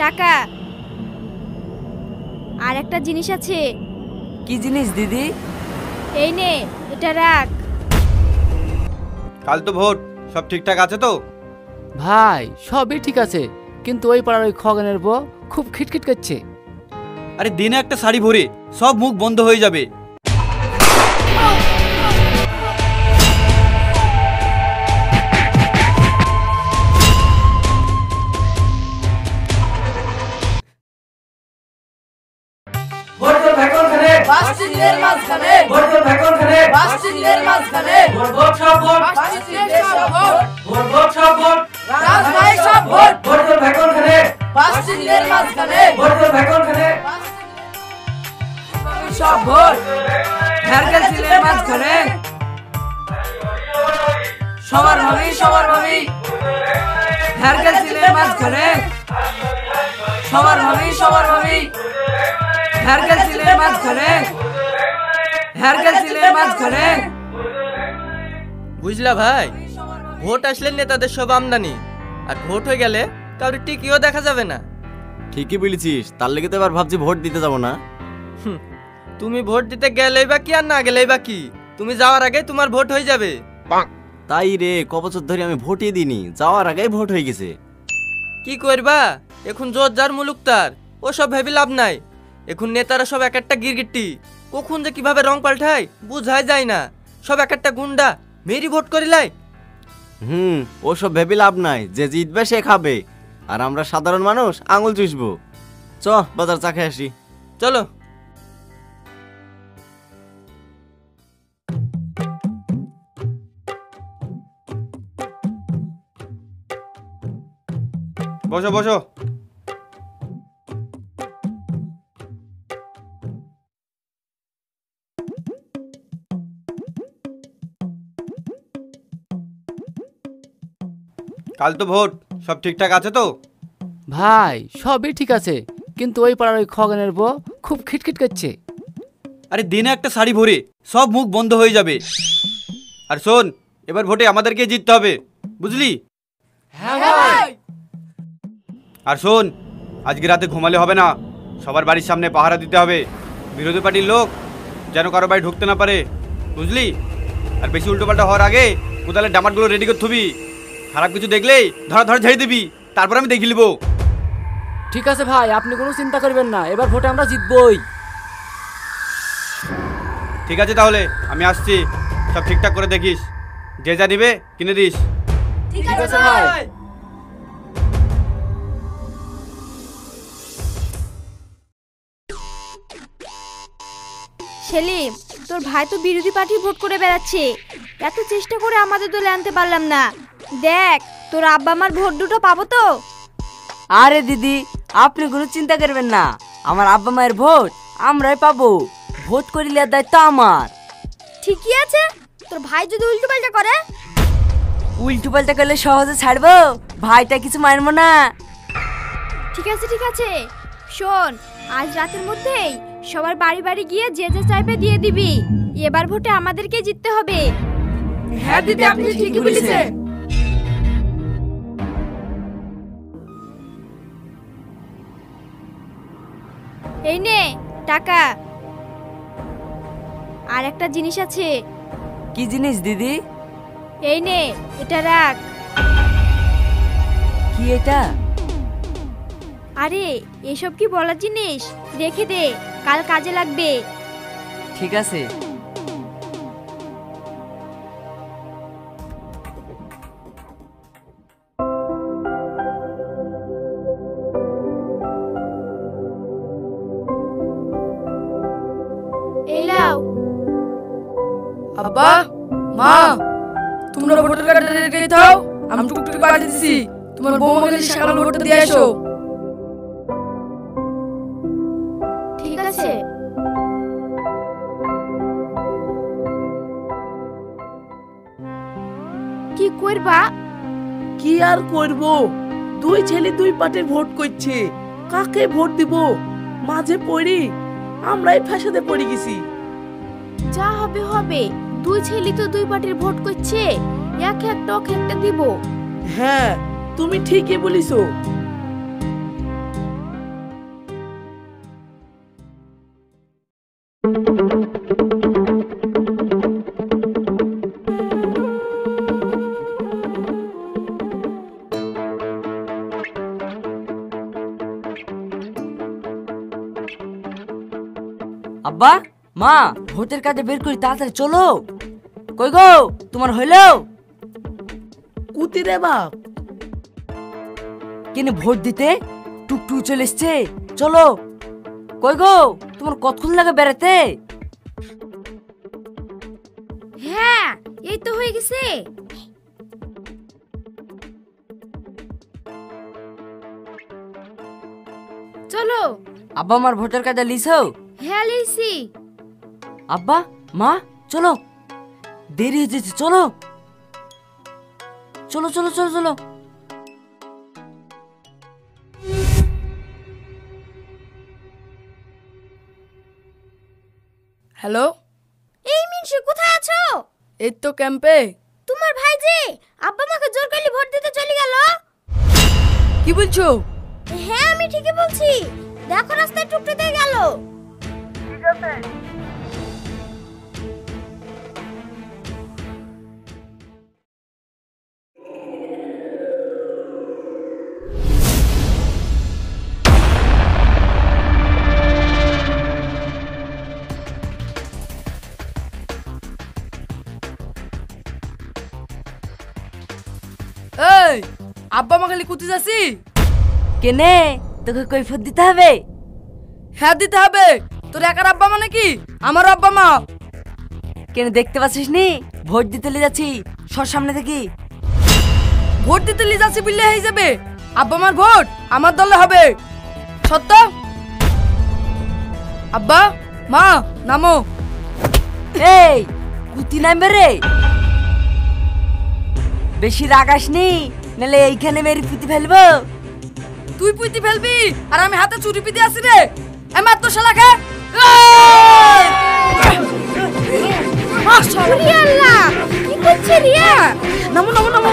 টাকা। আর একটা জিনিস আছে। কি জিনিস দিদি? এই নে, এটা রাখ। কাল তো ভোট, সব ঠিকঠাক আছে তো? ভাই সবই ঠিক আছে, কিন্তু ওই পাড়ার ওই খগেনের বউ খুব খিটখিট করছে। আরে দিনে একটা শাড়ি ভরে সব মুখ বন্ধ হয়ে যাবে। সবার ভাবি সবার ভাবি হেরকেল সিলের মাঝখানে, সবার ভাবি সবার ভাবি হেরকেল সিলের মাঝখানে, হেরকেল সিলের মাঝখানে। বুঝলা ভাই, ভোট আসলে নেতাদের সব আমদানি, আর ভোট হয়ে গেলে কাউরি টিকিও দেখা যাবে না। ঠিকই বলেছিস, তার লেগে তো এবার ভাবছি ভোট দিতে যাবো না। তুমি ভোট দিতে গেলেই বা কি আর না গেলেই বা কি, তুমি যাওয়ার আগে তোমার ভোট হয়ে যাবে। তাই রে, কবছর ধরে আমি ভোটই দিইনি, যাওয়ার আগেই ভোট হয়ে গেছে। কি করবা, এখন জোর যার মুলুক তার, ও সব ভেবে লাভ নাই। এখন নেতারা সব এক একটা গিরগিটি, কখন যে কিভাবে রং পাল্টায় বুঝাই যায় না। সব এক একটা গুন্ডা, মেরি ভোট করিলাই। ও সব ভেবে লাভ নাই, যে জিতবে সে খাবে, আর আমরা সাধারণ মানুষ আঙুল চুষবো। চ বাজার চা খেয়ে আসি। চলো। বসো বসো। কাল তো ভোট, সব ঠিকঠাক আছে তো? ভাই সবই ঠিক আছে, কিন্তু ওই পাড়ার ওই খগেনের বউ খুব খিটখিট করছে। আরে দিনে একটা শাড়ি ভরে সব মুখ বন্ধ হয়ে যাবে। আর শোন, এবার ভোটে আমাদেরকে জিততে হবে, বুঝলি? হ্যাঁ ভাই। আর শোন, আজকে রাতে ঘুমালে হবে না, সবার বাড়ির সামনে পাহারা দিতে হবে। বিরোধী পার্টির লোক যেন কারো বাড়ি ঢুকতে না পারে, বুঝলি? আর বেশি উল্টোপাল্টা হওয়ার আগে কোদালের ডামাটগুলো রেডি করে থবি। খারাপ কিছু দেখলেই ধরা ধরা ঝেড়ে দিবি, তারপর আমি দেখে নিবো। ঠিক আছে ভাই, আপনি কোনো চিন্তা করবেন না, এবার ভোটে আমরা জিতবই। ঠিক আছে তাহলে আমি আসছি, সব ঠিকঠাক করে দেখিস, যে যা নিবে কিনে দিস। ঠিক আছে ভাই। সেলিম, তোর ভাই তো বিরোধী পার্টি ভোট করে বেড়াচ্ছে, এত চেষ্টা করে আমাদের দলে আনতে পারলাম না। দেখ, তোর আব্বা আমার ভোট দুটো পাবো তো? আরে দিদি, আপনি কোনো চিন্তা করবেন না, আমার আব্বা মায়ের ভোট আমরাই পাবো। ভোট করিলে দায়িত্ব আমার। ঠিকই আছে, তোর ভাই যদি উল্টো পাল্টা করে? উল্টো পাল্টা করলে সহজে ছাড়বো, ভাইটা কিছু মারবো না। ঠিক আছে ঠিক আছে, শোন, আজ রাতের মধ্যেই সবার বাড়ি বাড়ি গিয়ে যে যে চাইবে দিয়ে দিবি। এবার ভোটে আমাদেরকে জিততে হবে। হ্যাঁ দিদি, আপনি ঠিকই বলেছেন। এই নে টাকা। আর একটা জিনিস আছে। কি জিনিস দিদি? এই নে, এটা রাখ। কি এটা? আরে এসব কি বলার জিনিস, রেখে দে, কাল কাজে লাগবে। ঠিক আছে। এই নাও। আব্বা, মা, তোমরা ভোটার কার্ডটা রেখে দাও, আমি টুকটুকি পাঠিয়ে দিছি। তোমার বৌমাকে সকালে ভোটটা দিয়ে আসো। ঠিক আছে। কি করবা? কি আর করব, দুই ছেলে দুই পার্টির ভোট করছে, কাকে ভোট দিব? মাঝে পড়ি আমরাই ফাঁসাতে পড়ে গেছি। যা হবে হবে, দুই ছেলে তো দুই পার্টির ভোট করছে, এক একটা একটা দিব। হ্যাঁ, তুমি ঠিকই বলিছো। আব্বা মা ভোটের কাজে বের করি তাড়াতাড়ি চলো। কই গো তোমার হইলো? কুতি রে বাপ। কেন ভোট দিতে টুকটুক চলে এসছে, চলো। কই গো তোমার কতক্ষণ লাগে বেড়াতে? হ্যাঁ এই তো হয়ে গেছে। চলো। আব্বা আমার ভোটার কার্ডটা লিছো? হ্যাঁ লিছি। আব্বা মা চলো, দেরি হয়ে যাচ্ছে, চলো চলো চলো চলো চলো। হ্যালো, এই মিনসু কোথায় আছো? এই তো ক্যাম্পে। তোমার ভাই যে আব্বা মাকে জোর করে ভোট দিতে চলে গেল। কি বলছো? হ্যাঁ আমি ঠিকই বলছি, দেখো রাস্তায় টুকটুকে গেল। এই আব্বা মা খালি কুতি যাচ্ছি। কেনে তোকে কৈফত দিতে হবে? হ্যাঁ দিতে হবে। তোর একার আব্বা মা নাকি আমার আব্বা মা? কেন দেখতে পাচ্ছিস নি ভোট দিতে নিয়ে যাচ্ছি, সর সামনে থেকে। ভোট দিতে নিয়ে যাচ্ছি বললে হয়ে যাবে? আব্বা মার ভোট আমার দলে হবে, সত্য। আব্বা মা নামো। এই কুতি নামবে রে, বেশি রাগাস নি, নালে এইখানে মেরি পুঁতি ফেলবো। তুই পুঁতি ফেলবি আর আমি হাতে চুরি পিতে আসি রে। আমার তো শালাকে রিয়া আল্লাহ, কি করছে রিয়া? নামো নামো নামো।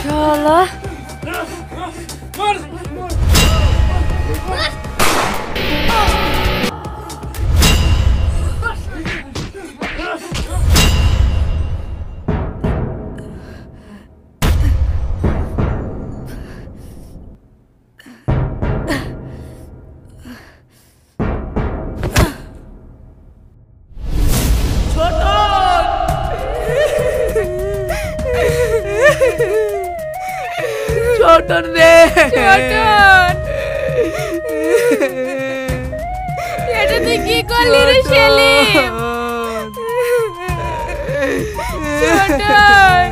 শালা ছোটন রে, ছোটন, এটা তুই কি করলি রে সেলিম? ছোটন,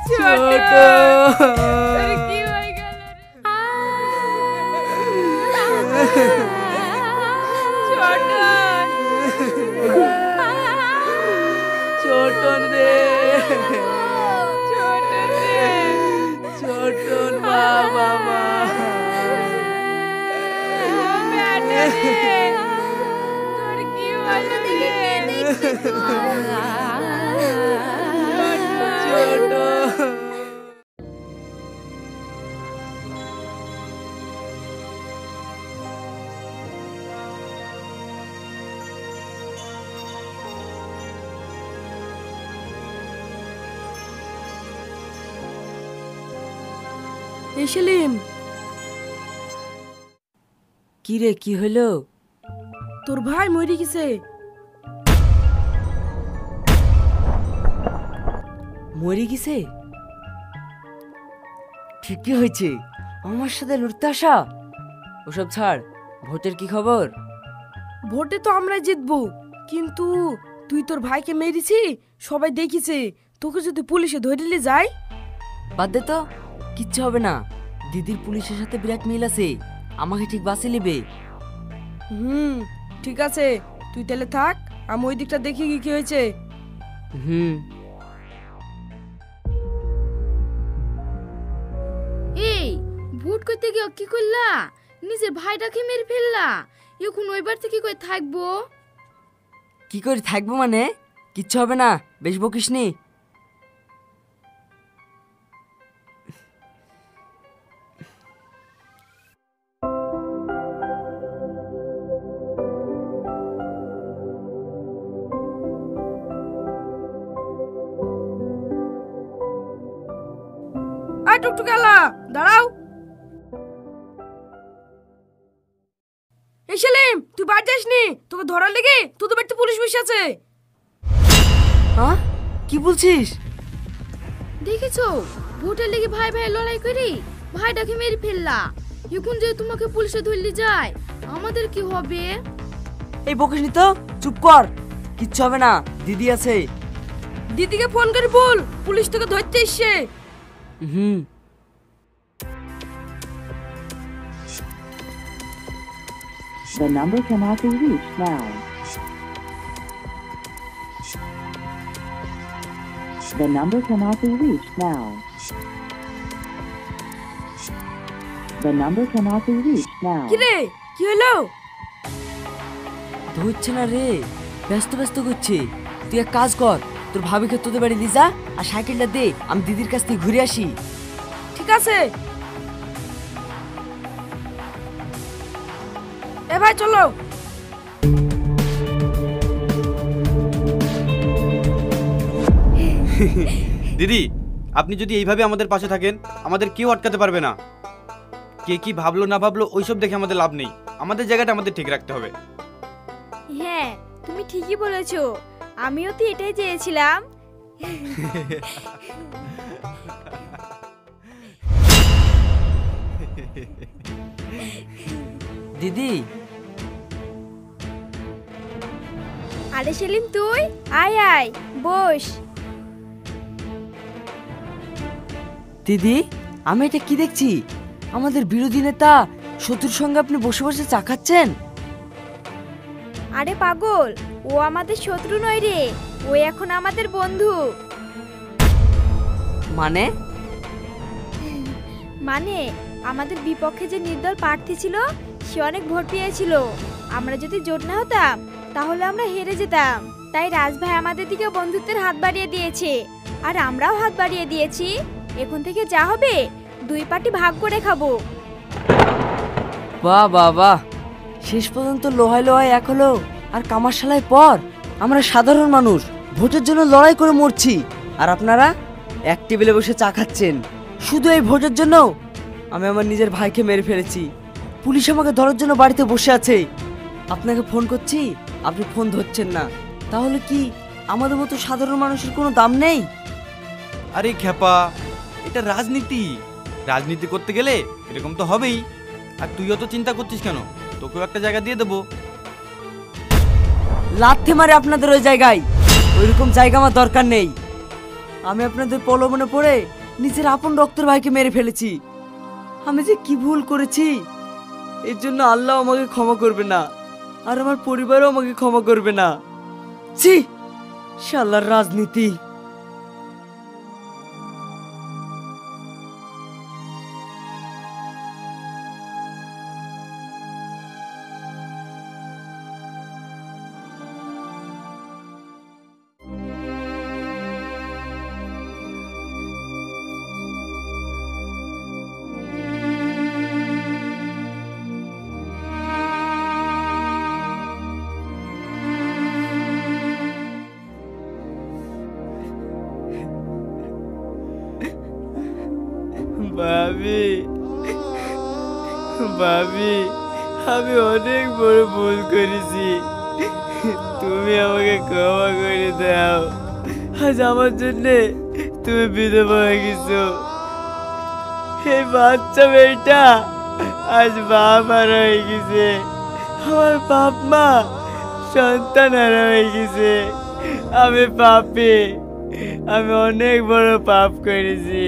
ছোটন, তোর কি হয়ে গেল রে? ছোটন রে, ছোটন বাবা মা। তোর কি হলো রে? ছোট সেলিম, কি রে কি হইলো? তোর ভাই মরে গেছে। মরে গেছে? ঠিকই হয়েছে, আমার সাথে লড়তে আসা। ওসব ছাড়, ভোটের কি খবর? ভোটে তো আমরাই জিতবো, কিন্তু তুই তোর ভাইকে মেরেছি, সবাই দেখিছে। তোকে যদি পুলিশে ধরে যায়? বাদ দে তো, কিচ্ছু হবে না। দিদির পুলিশের সাথে বিরাট মিল আছে, আমাকে ঠিক বাঁচিয়ে নেবে। ঠিক আছে, তুই তাহলে থাক, আমি ওই দিকটা দেখি কি হয়েছে। এই ভোট করতে গিয়ে কি করলা? নিজের ভাইটাকে মেরে ফেললা। এখন ওই বাড়িতে কি করে থাকবো? কি করে থাকবো মানে? কিচ্ছু হবে না, বেশ বকিসনি। আয় টুকটুক আলা, দাঁড়াও। এই সেলিম, তুই বাড়ি যাসনি? তোকে ধরার লেগে তোদের বাড়িতে পুলিশ বসে আছে। হ্যাঁ, কি বলছিস? দেখেছো ভোটের লেগে ভাই ভাই লড়াই করি ভাইটাকে মেরে ফেললা। এখন যে তোমাকে পুলিশে ধরলি যায়, আমাদের কি হবে? এই বকিসনি তো, চুপ কর। কিচ্ছু হবে না, দিদি আছে। দিদিকে ফোন করে বল পুলিশ তোকে ধরতে এসছে। হুম। The number cannot be reached now. The number cannot be reached now. The number cannot be reached now. কি রে, কি হলো? ধরছে না রে, ব্যস্ত ব্যস্ত করছে। তুই এক কাজ কর, তোর ভাবিকে তোদের বাড়ি নিয়ে যা আর সাইকেলটা দে, আমি দিদির কাছ থেকে ঘুরে আসি। ঠিক আছে। এ ভাই চলো। দিদি, আপনি যদি এইভাবে আমাদের পাশে থাকেন, আমাদের কেউ আটকাতে পারবে না। কে কি ভাবলো না ভাবলো ওইসব দেখে আমাদের লাভ নেই। আমাদের জায়গাটা আমাদের ঠিক রাখতে হবে। হ্যাঁ, তুমি ঠিকই বলেছো, আমিও তো এটাই চেয়েছিলাম। দিদি, আরে সেলিম তুই আয় আয় বস। দিদি, আমি এটা কি দেখছি? আমাদের বিরোধী নেতা শত্রুর সঙ্গে আপনি বসে বসে চা খাচ্ছেন? আরে পাগল, ও আমাদের শত্রু নয় রে, ও এখন আমাদের বন্ধু। মানে? মানে আমাদের বিপক্ষে যে নির্দল প্রার্থী ছিল সে অনেক ভোট পেয়েছিল। আমরা যদি জোট না হতাম তাহলে আমরা হেরে যেতাম। তাই রাজ ভাই আমাদের দিকে বন্ধুত্বের হাত বাড়িয়ে দিয়েছে, আর আমরাও হাত বাড়িয়ে দিয়েছি। এখন থেকে যা হবে দুই পার্টি ভাগ করে খাবো। বাহ বাহ বাহ, শেষ পর্যন্ত লোহায় লোহায় এক হলো আর কামারশালায় পর। আমরা সাধারণ মানুষ ভোটের জন্য লড়াই করে মরছি, আর আপনারা এক টেবিলে বসে চা খাচ্ছেন শুধু এই ভোটের জন্য। আমি আমার নিজের ভাইকে মেরে ফেলেছি, পুলিশ আমাকে ধরার জন্য বাড়িতে বসে আছে। আপনাকে ফোন করছি, আপনি ফোন ধরছেন না। তাহলে কি আমাদের মতো সাধারণ মানুষের কোনো দাম নেই? আরে খ্যাপা, এটা রাজনীতি। রাজনীতি করতে গেলে এরকম তো হবেই। আর তুইও তো চিন্তা করছিস কেন? তোকেও একটা জায়গা দিয়ে দেবো। লাথি মারে আপনাদের ওই জায়গায়, ওইরকম জায়গা আমার দরকার নেই। আমি আপনাদের প্রলোভনে পড়ে নিজের আপন রক্তের ভাইকে মেরে ফেলেছি। আমি যে কি ভুল করেছি, এর জন্য আল্লাহ আমাকে ক্ষমা করবে না, আর আমার পরিবারও আমাকে ক্ষমা করবে না। ছি, শালার রাজনীতি। ভাবি, ভাবি, আমি অনেক বড় ভুল করেছি, তুমি আমাকে ক্ষমা করে দাও। আজ আমার জন্যে তুমি বিধবা হয়ে গেছো। এই বাচ্চা মেয়েটা আজ বাপ হারা হয়ে গেছে, আমার বাপ মা সন্তান হারা হয়ে গেছে। আমি পাপী, আমি অনেক বড় পাপ করেছি।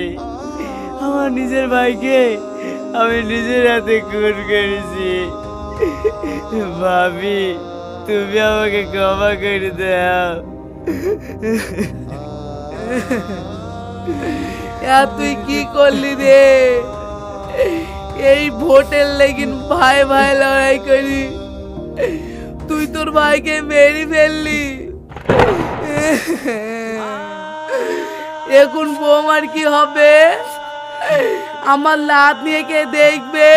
আমার নিজের ভাইকে আমি নিজের হাতে খুন করেছি। ভাবি, তুমি আমাকে ক্ষমা করে দাও। তুই কি করলি রে? এই ভোটের লেগিন ভাই ভাই লড়াই করি তুই তোর ভাইকে মেরে ফেললি। এখন বৌমার কি হবে? আমার লাত নিয়ে কে দেখবে?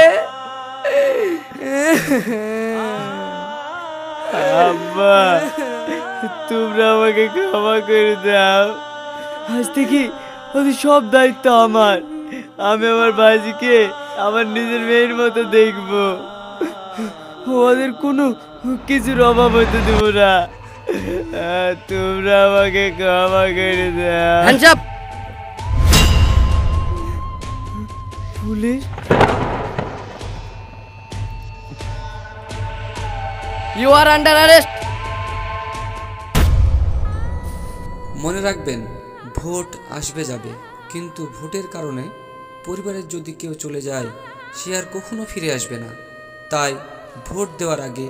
আব্বা, তোমরা আমাকে ক্ষমা করে দাও। আজ থেকে ওদের সব দায়িত্ব আমার। আমি আমার বাজিকে আমার নিজের মেয়ের মতো দেখবো। ওদের কোনো কিছুর অভাব হতে দেবো না। তোমরা আমাকে ক্ষমা করে দাও। Hands up. Police? You are under arrest. মনে রাখবেন, ভোট আসবে যাবে, কিন্তু ভোটের কারণে পরিবারের যদি কেউ চলে যায় সে আর কখনো ফিরে আসবে না। তাই ভোট দেওয়ার আগে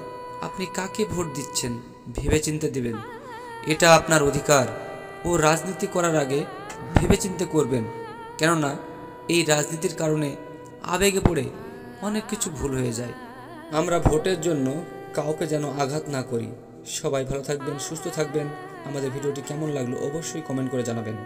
আপনি কাকে ভোট দিচ্ছেন ভেবেচিন্তে দেবেন। এটা আপনার অধিকার। ও রাজনীতি করার আগে ভেবেচিন্তে করবেন, কেননা এই রাজনীতির কারণে আবেগে পড়ে অনেক কিছু ভুল হয়ে যায়। আমরা ভোটের জন্য কাউকে যেন আঘাত না করি। সবাই ভালো থাকবেন, সুস্থ থাকবেন। আমাদের ভিডিওটি কেমন লাগলো অবশ্যই কমেন্ট করে জানাবেন।